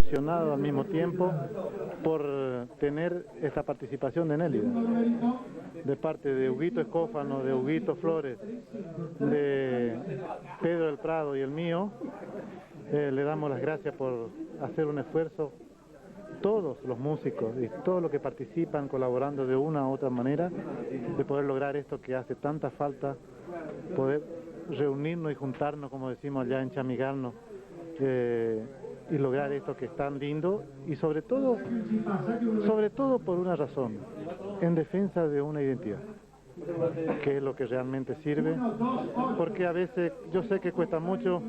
emocionado al mismo tiempo por tener esta participación de Nélida, de parte de Huguito Escófano, de Huguito Flores, de Pedro del Prado y el mío. Le damos las gracias por hacer un esfuerzo, todos los músicos y todos los que participan colaborando de una u otra manera, de poder lograr esto que hace tanta falta, poder reunirnos y juntarnos, como decimos allá en Chamigarno, y lograr esto que es tan lindo, y sobre todo por una razón, en defensa de una identidad, que es lo que realmente sirve, porque a veces yo sé que cuesta mucho,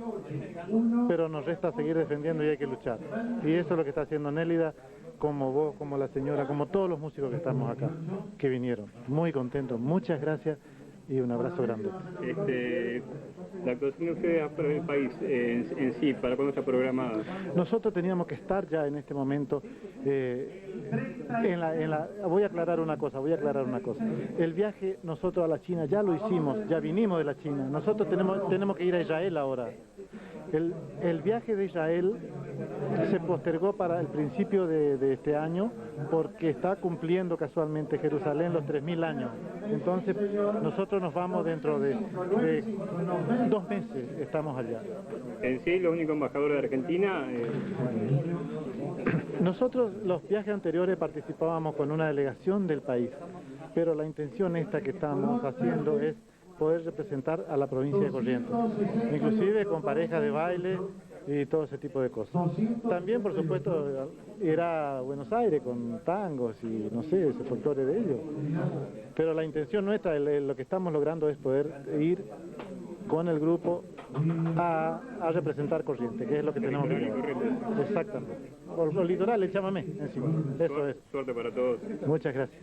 pero nos resta seguir defendiendo y hay que luchar, y eso es lo que está haciendo Nélida, como vos, como la señora, como todos los músicos que estamos acá, que vinieron, muy contentos, muchas gracias y un abrazo grande. La actuación de ustedes para el país en sí, ¿para cuándo está programada? Nosotros teníamos que estar ya en este momento, voy a aclarar una cosa. El viaje nosotros a la China ya lo hicimos, ya vinimos de la China. Nosotros tenemos que ir a Israel ahora. El viaje de Israel se postergó para el principio de este año porque está cumpliendo casualmente Jerusalén los 3000 años. Entonces nosotros nos vamos dentro de 2 meses, estamos allá. ¿En sí los únicos embajadores de Argentina? Nosotros los viajes anteriores participábamos con una delegación del país, pero la intención esta que estamos haciendo es poder representar a la provincia de Corrientes, inclusive con parejas de baile y todo ese tipo de cosas. También, por supuesto, ir a Buenos Aires con tangos y, no sé, ese folclore de ellos. Pero la intención nuestra, lo que estamos logrando es poder ir con el grupo a representar Corrientes, que es lo que tenemos que hacer. Exactamente. Por los litorales, llámame encima. Eso es. Suerte para todos. Muchas gracias.